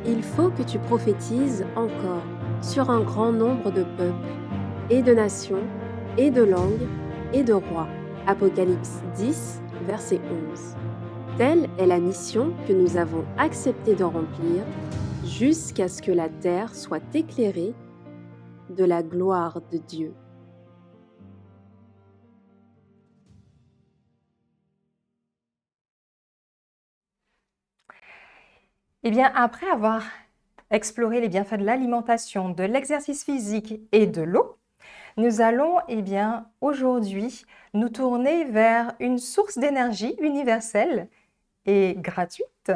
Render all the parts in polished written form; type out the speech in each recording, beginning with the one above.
il faut que tu prophétises encore sur un grand nombre de peuples, et de nations, et de langues, et de rois. Apocalypse 10, verset 11. Telle est la mission que nous avons accepté de remplir jusqu'à ce que la terre soit éclairée de la gloire de Dieu. Eh bien, après avoir exploré les bienfaits de l'alimentation, de l'exercice physique et de l'eau, nous allons aujourd'hui nous tourner vers une source d'énergie universelle et gratuite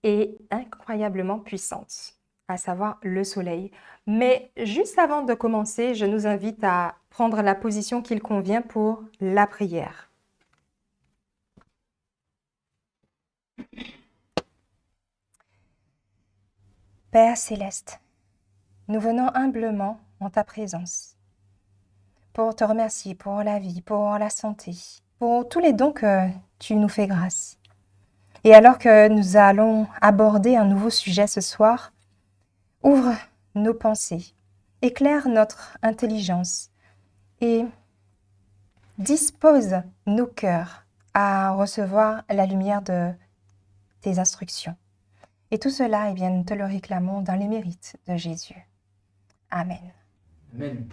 et incroyablement puissante, à savoir le soleil. Mais juste avant de commencer, je nous invite à prendre la position qu'il convient pour la prière. Père céleste, nous venons humblement en ta présence pour te remercier pour la vie, pour la santé, pour tous les dons que tu nous fais grâce. Et alors que nous allons aborder un nouveau sujet ce soir, ouvre nos pensées, éclaire notre intelligence et dispose nos cœurs à recevoir la lumière de tes instructions. Et tout cela, nous te le réclamons dans les mérites de Jésus. Amen. Amen.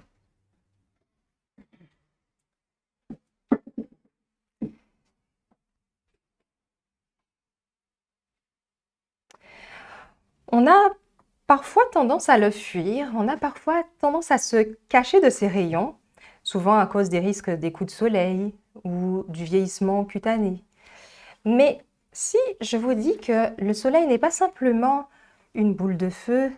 On a parfois tendance à le fuir, on a parfois tendance à se cacher de ses rayons, souvent à cause des risques des coups de soleil ou du vieillissement cutané. Mais si je vous dis que le soleil n'est pas simplement une boule de feu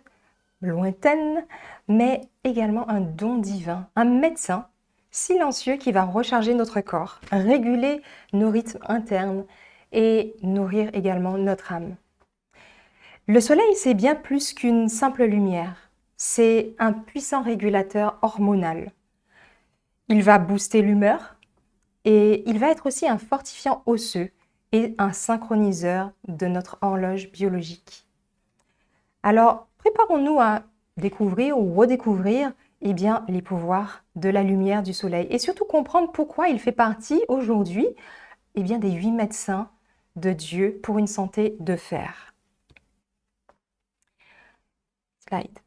lointaine, mais également un don divin, un médecin silencieux qui va recharger notre corps, réguler nos rythmes internes et nourrir également notre âme. Le soleil, c'est bien plus qu'une simple lumière. C'est un puissant régulateur hormonal. Il va booster l'humeur et il va être aussi un fortifiant osseux et un synchroniseur de notre horloge biologique. Alors, préparons-nous à découvrir ou redécouvrir les pouvoirs de la lumière du soleil et surtout comprendre pourquoi il fait partie aujourd'hui des 8 médecins de Dieu pour une santé de fer. Slide.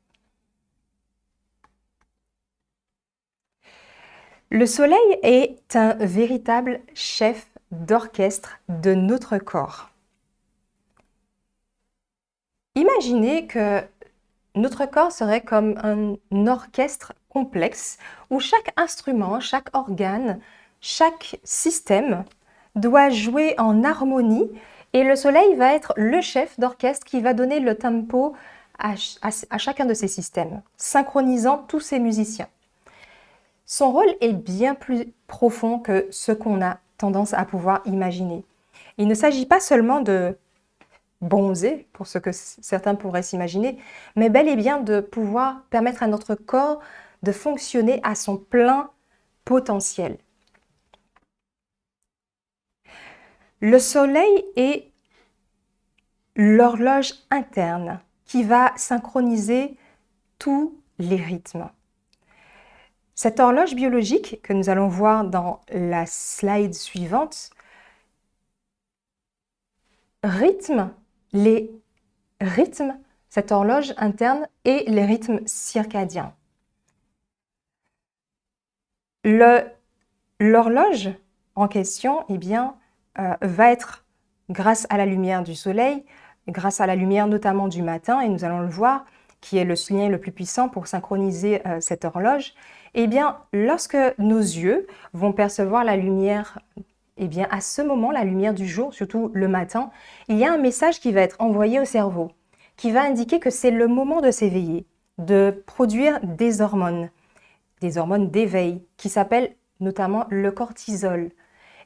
Le soleil est un véritable chef d'orchestre de notre corps. Imaginez que notre corps serait comme un orchestre complexe où chaque instrument, chaque organe, chaque système doit jouer en harmonie et le soleil va être le chef d'orchestre qui va donner le tempo à chacun de ces systèmes, synchronisant tous ces musiciens. Son rôle est bien plus profond que ce qu'on a tendance à pouvoir imaginer. Il ne s'agit pas seulement de bronzer, pour ce que certains pourraient s'imaginer, mais bel et bien de pouvoir permettre à notre corps de fonctionner à son plein potentiel. Le soleil est l'horloge interne qui va synchroniser tous les rythmes. Cette horloge biologique que nous allons voir dans la slide suivante rythme cette horloge interne et les rythmes circadiens. L'horloge en question va être, grâce à la lumière du soleil, grâce à la lumière notamment du matin, et nous allons le voir, qui est le lien le plus puissant pour synchroniser cette horloge, lorsque nos yeux vont percevoir la lumière, à ce moment, la lumière du jour, surtout le matin, il y a un message qui va être envoyé au cerveau, qui va indiquer que c'est le moment de s'éveiller, de produire des hormones d'éveil, qui s'appellent notamment le cortisol,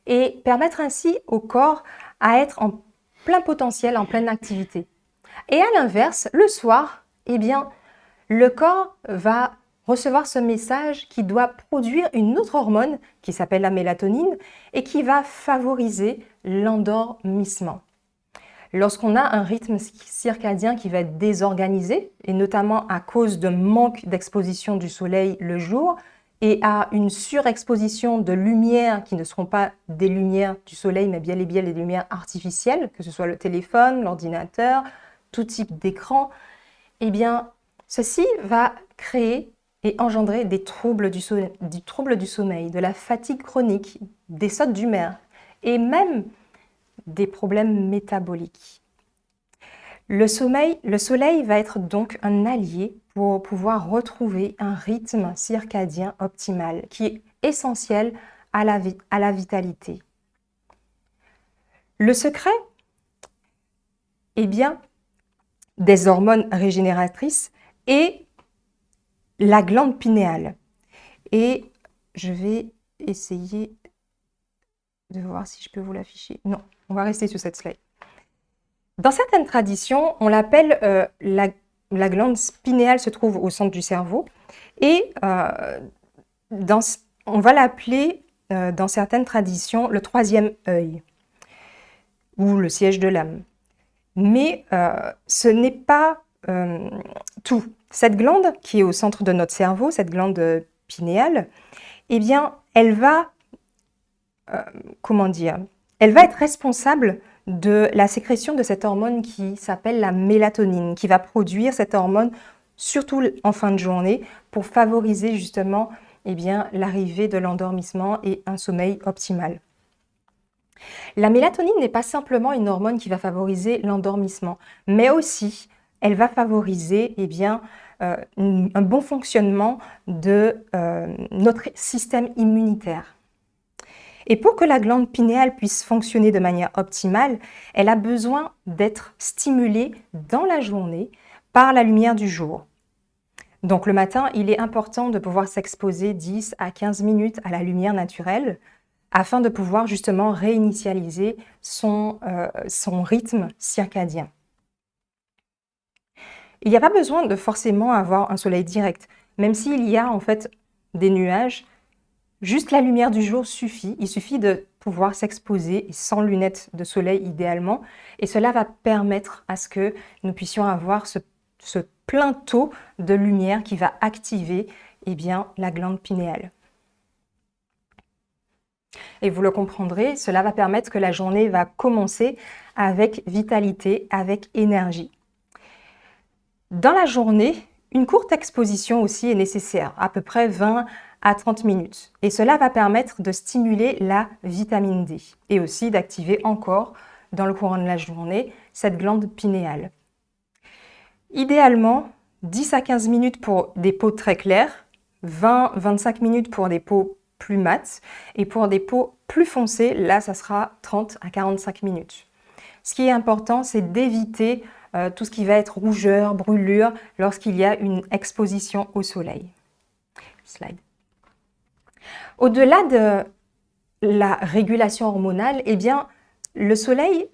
et permettre ainsi au corps à être en plein potentiel, en pleine activité. Et à l'inverse, le soir, le corps va recevoir ce message qui doit produire une autre hormone qui s'appelle la mélatonine et qui va favoriser l'endormissement. Lorsqu'on a un rythme circadien qui va être désorganisé, et notamment à cause de manque d'exposition du soleil le jour, et à une surexposition de lumières qui ne seront pas des lumières du soleil, mais bien et bien les lumières artificielles, que ce soit le téléphone, l'ordinateur, tout type d'écran, eh bien, ceci va créer et engendrer des troubles du sommeil, de la fatigue chronique, des sautes d'humeur, et même des problèmes métaboliques. Le soleil va être donc un allié pour pouvoir retrouver un rythme circadien optimal qui est essentiel à la vitalité. Le secret, eh bien, des hormones régénératrices est la glande pinéale. Et je vais essayer de voir si je peux vous l'afficher. Non, on va rester sur cette slide. Dans certaines traditions, on l'appelle la glande pinéale se trouve au centre du cerveau et on va l'appeler dans certaines traditions le troisième œil ou le siège de l'âme. Mais ce n'est pas tout. Cette glande qui est au centre de notre cerveau, cette glande pinéale, eh bien, elle va elle va être responsable de la sécrétion de cette hormone qui s'appelle la mélatonine, qui va produire cette hormone surtout en fin de journée pour favoriser justement l'arrivée de l'endormissement et un sommeil optimal. La mélatonine n'est pas simplement une hormone qui va favoriser l'endormissement, mais aussi elle va favoriser un bon fonctionnement de notre système immunitaire. Et pour que la glande pinéale puisse fonctionner de manière optimale, elle a besoin d'être stimulée dans la journée par la lumière du jour. Donc le matin, il est important de pouvoir s'exposer 10 à 15 minutes à la lumière naturelle afin de pouvoir justement réinitialiser son rythme circadien. Il n'y a pas besoin de forcément avoir un soleil direct, même s'il y a en fait des nuages. Juste la lumière du jour suffit, il suffit de pouvoir s'exposer sans lunettes de soleil idéalement et cela va permettre à ce que nous puissions avoir ce plein taux de lumière qui va activer la glande pinéale. Et vous le comprendrez, cela va permettre que la journée va commencer avec vitalité, avec énergie. Dans la journée, une courte exposition aussi est nécessaire, à peu près 20 à 30 minutes. Et cela va permettre de stimuler la vitamine D et aussi d'activer encore, dans le courant de la journée, cette glande pinéale. Idéalement, 10 à 15 minutes pour des peaux très claires, 20-25 minutes pour des peaux plus mates et pour des peaux plus foncées, là, ça sera 30 à 45 minutes. Ce qui est important, c'est d'éviter tout ce qui va être rougeur, brûlure lorsqu'il y a une exposition au soleil. Slide. Au-delà de la régulation hormonale, le soleil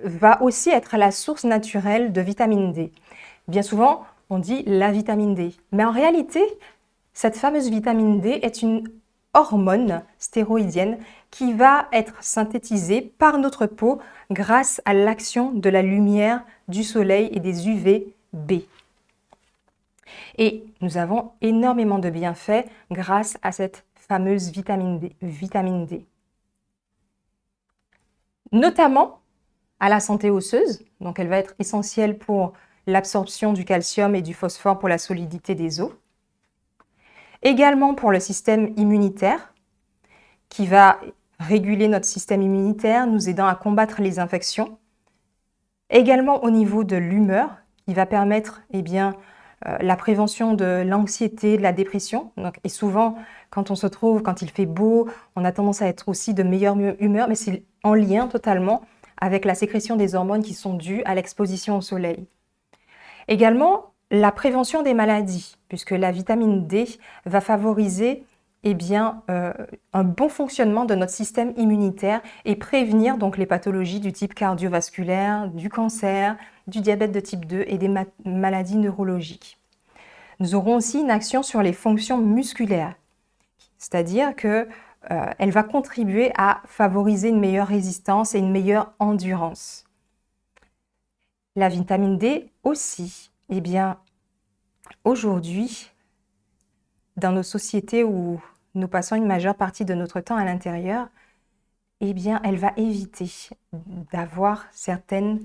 va aussi être la source naturelle de vitamine D. Bien souvent, on dit la vitamine D. Mais en réalité, cette fameuse vitamine D est une hormone stéroïdienne qui va être synthétisée par notre peau grâce à l'action de la lumière du soleil et des UVB. Et nous avons énormément de bienfaits grâce à cette fameuse vitamine D. Notamment à la santé osseuse, donc elle va être essentielle pour l'absorption du calcium et du phosphore pour la solidité des os. Également pour le système immunitaire, qui va réguler notre système immunitaire, nous aidant à combattre les infections. Également au niveau de l'humeur, qui va permettre la prévention de l'anxiété, de la dépression. Et souvent, quand il fait beau, on a tendance à être aussi de meilleure humeur, mais c'est en lien totalement avec la sécrétion des hormones qui sont dues à l'exposition au soleil. Également, la prévention des maladies, puisque la vitamine D va favoriser un bon fonctionnement de notre système immunitaire et prévenir donc les pathologies du type cardiovasculaire, du cancer, du diabète de type 2 et des maladies neurologiques. Nous aurons aussi une action sur les fonctions musculaires, c'est-à-dire qu'elle va contribuer à favoriser une meilleure résistance et une meilleure endurance. La vitamine D aussi. Eh bien, aujourd'hui, dans nos sociétés où nous passons une majeure partie de notre temps à l'intérieur, eh bien, elle va éviter d'avoir certaines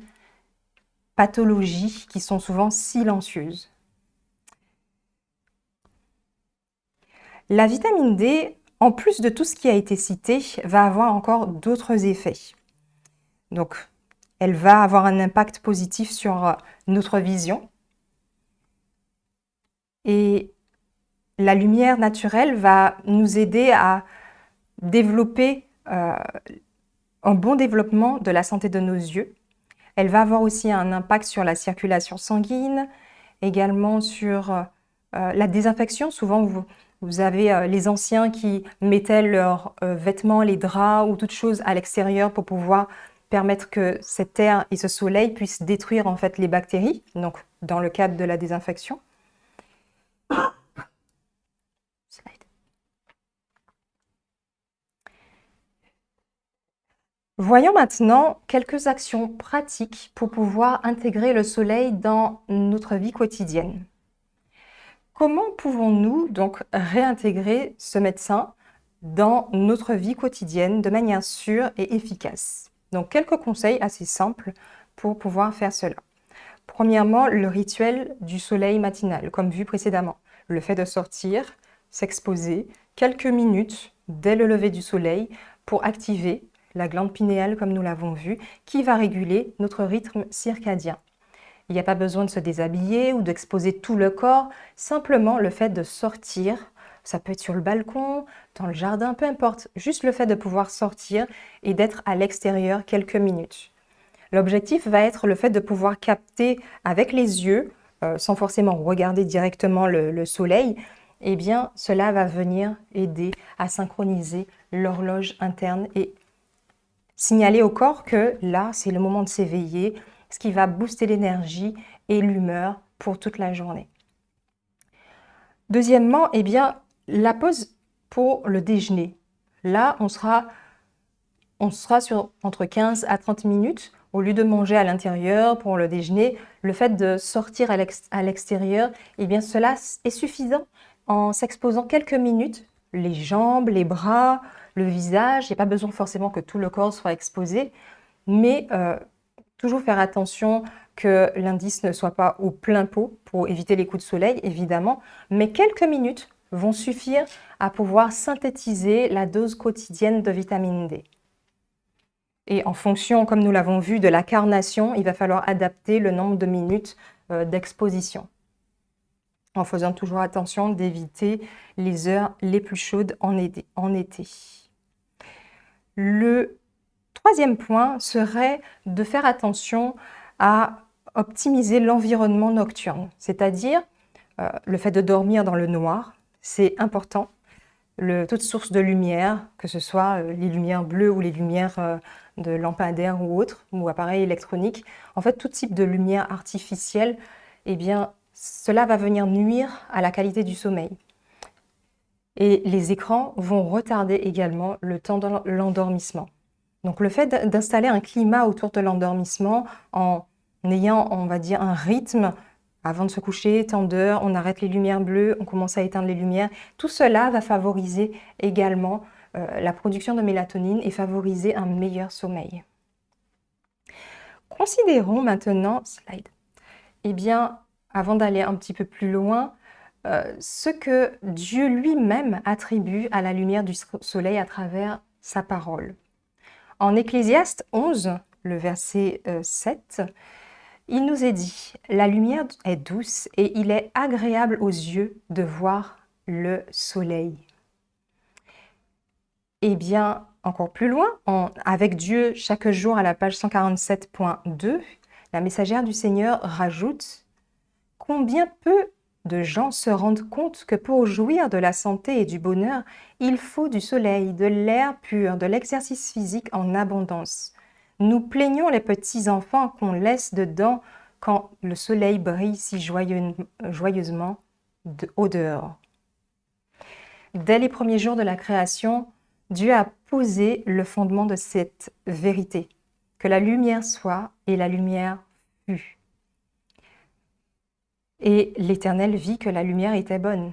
pathologies qui sont souvent silencieuses. La vitamine D, en plus de tout ce qui a été cité, va avoir encore d'autres effets. Donc, elle va avoir un impact positif sur notre vision. Et la lumière naturelle va nous aider à développer un bon développement de la santé de nos yeux. Elle va avoir aussi un impact sur la circulation sanguine, également sur la désinfection. Souvent, vous avez les anciens qui mettaient leurs vêtements, les draps ou toutes choses à l'extérieur pour pouvoir permettre que cette air et ce soleil puissent détruire en fait les bactéries, donc dans le cadre de la désinfection. Voyons maintenant quelques actions pratiques pour pouvoir intégrer le soleil dans notre vie quotidienne. Comment pouvons-nous donc réintégrer ce médecin dans notre vie quotidienne de manière sûre et efficace? Donc, quelques conseils assez simples pour pouvoir faire cela. Premièrement, le rituel du soleil matinal, comme vu précédemment. Le fait de sortir, s'exposer quelques minutes dès le lever du soleil pour activer la glande pinéale, comme nous l'avons vu, qui va réguler notre rythme circadien. Il n'y a pas besoin de se déshabiller ou d'exposer tout le corps, simplement le fait de sortir, ça peut être sur le balcon, dans le jardin, peu importe, juste le fait de pouvoir sortir et d'être à l'extérieur quelques minutes. L'objectif va être le fait de pouvoir capter avec les yeux, sans forcément regarder directement le soleil, eh bien cela va venir aider à synchroniser l'horloge interne et signaler au corps que là, c'est le moment de s'éveiller, ce qui va booster l'énergie et l'humeur pour toute la journée. Deuxièmement, eh bien, la pause pour le déjeuner. Là, on sera sur entre 15 à 30 minutes. Au lieu de manger à l'intérieur pour le déjeuner, le fait de sortir à l'extérieur, eh bien, cela est suffisant en s'exposant quelques minutes, les jambes, les bras, le visage. Il n'y a pas besoin forcément que tout le corps soit exposé, mais toujours faire attention que l'indice ne soit pas au plein pot pour éviter les coups de soleil, évidemment, mais quelques minutes vont suffire à pouvoir synthétiser la dose quotidienne de vitamine D. Et en fonction, comme nous l'avons vu, de la carnation, il va falloir adapter le nombre de minutes d'exposition, en faisant toujours attention d'éviter les heures les plus chaudes en été. Le troisième point serait de faire attention à optimiser l'environnement nocturne, c'est-à-dire le fait de dormir dans le noir, c'est important. Toute source de lumière, que ce soit les lumières bleues ou les lumières de lampadaires ou autres, ou appareils électroniques, en fait, tout type de lumière artificielle, eh bien, cela va venir nuire à la qualité du sommeil. Et les écrans vont retarder également le temps de l'endormissement. Donc, le fait d'installer un climat autour de l'endormissement en ayant, on va dire, un rythme avant de se coucher, tant d'heures, on arrête les lumières bleues, on commence à éteindre les lumières. Tout cela va favoriser également la production de mélatonine et favoriser un meilleur sommeil. Considérons maintenant, slide, eh bien, avant d'aller un petit peu plus loin, ce que Dieu lui-même attribue à la lumière du soleil à travers sa parole. En Ecclésiaste 11, le verset 7, il nous est dit, la lumière est douce et il est agréable aux yeux de voir le soleil. Eh bien, encore plus loin, avec Dieu chaque jour à la page 147.2, la messagère du Seigneur rajoute « Combien peu de gens se rendent compte que pour jouir de la santé et du bonheur, il faut du soleil, de l'air pur, de l'exercice physique en abondance. Nous plaignons les petits-enfants qu'on laisse dedans quand le soleil brille si joyeusement au dehors. » Dès les premiers jours de la création, Dieu a posé le fondement de cette vérité, que la lumière soit et la lumière fut. Et l'Éternel vit que la lumière était bonne.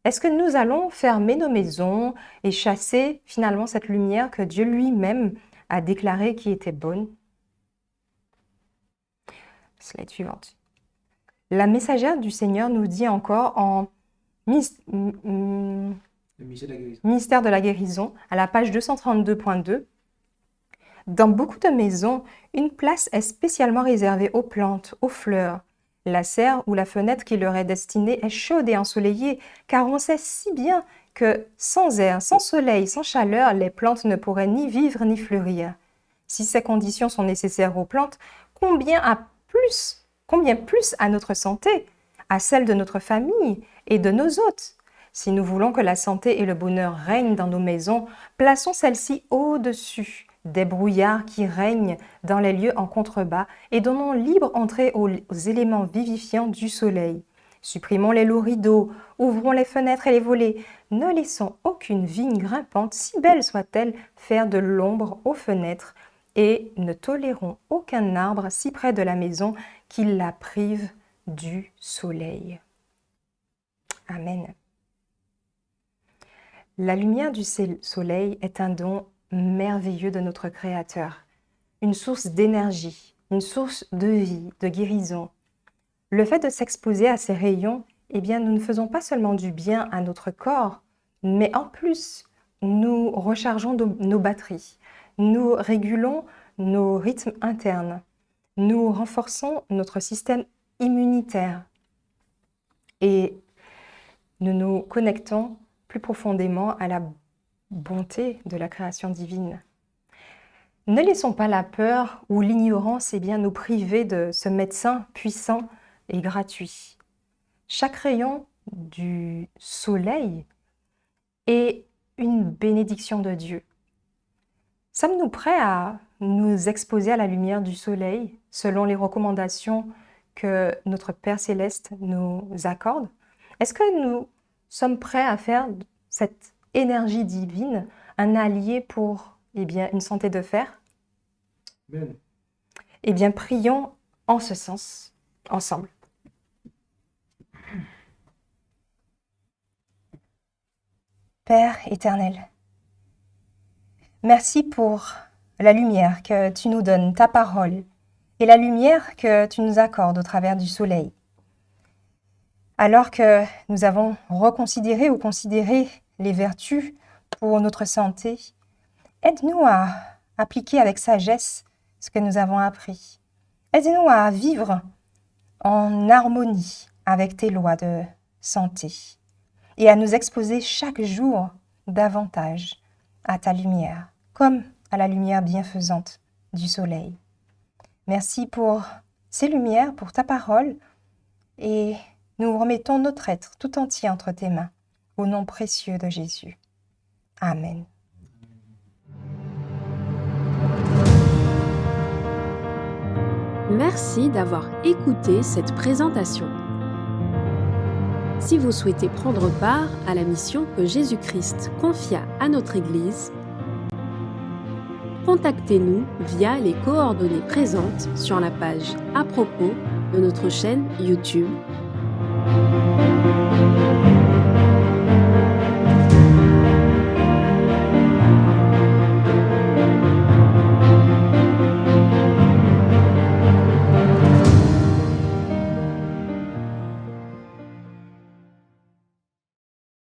Est-ce que nous allons fermer nos maisons et chasser finalement cette lumière que Dieu lui-même a déclarée qui était bonne? Slide suivante. La messagère du Seigneur nous dit encore en Ministère de la guérison, à la page 232.2, dans beaucoup de maisons, une place est spécialement réservée aux plantes, aux fleurs. La serre ou la fenêtre qui leur est destinée est chaude et ensoleillée, car on sait si bien que sans air, sans soleil, sans chaleur, les plantes ne pourraient ni vivre ni fleurir. Si ces conditions sont nécessaires aux plantes, combien plus à notre santé, à celle de notre famille et de nos hôtes. Si nous voulons que la santé et le bonheur règnent dans nos maisons, plaçons celles-ci au-dessus des brouillards qui règnent dans les lieux en contrebas et donnons libre entrée aux éléments vivifiants du soleil. Supprimons les lourds rideaux, ouvrons les fenêtres et les volets. Ne laissons aucune vigne grimpante, si belle soit-elle, faire de l'ombre aux fenêtres et ne tolérons aucun arbre si près de la maison qu'il la prive du soleil. Amen. La lumière du soleil est un don merveilleux de notre Créateur, une source d'énergie, une source de vie, de guérison. Le fait de s'exposer à ces rayons, eh bien, nous ne faisons pas seulement du bien à notre corps, mais en plus, nous rechargeons nos batteries, nous régulons nos rythmes internes, nous renforçons notre système immunitaire et nous nous connectons plus profondément à la bonté de la création divine. Ne laissons pas la peur ou l'ignorance nous priver de ce médecin puissant et gratuit. Chaque rayon du soleil est une bénédiction de Dieu. Sommes-nous prêts à nous exposer à la lumière du soleil selon les recommandations que notre Père Céleste nous accorde? Est-ce que nous sommes prêts à faire cette énergie divine un allié pour une santé de fer? Amen. Prions en ce sens ensemble. Père éternel, merci pour la lumière que tu nous donnes, ta parole, et la lumière que tu nous accordes au travers du soleil. Alors que nous avons reconsidéré ou considéré les vertus pour notre santé, aide-nous à appliquer avec sagesse ce que nous avons appris. Aide-nous à vivre en harmonie avec tes lois de santé et à nous exposer chaque jour davantage à ta lumière, comme à la lumière bienfaisante du soleil. Merci pour ces lumières, pour ta parole, et nous remettons notre être tout entier entre tes mains, au nom précieux de Jésus. Amen. Merci d'avoir écouté cette présentation. Si vous souhaitez prendre part à la mission que Jésus-Christ confia à notre Église, contactez-nous via les coordonnées présentes sur la page à propos de notre chaîne YouTube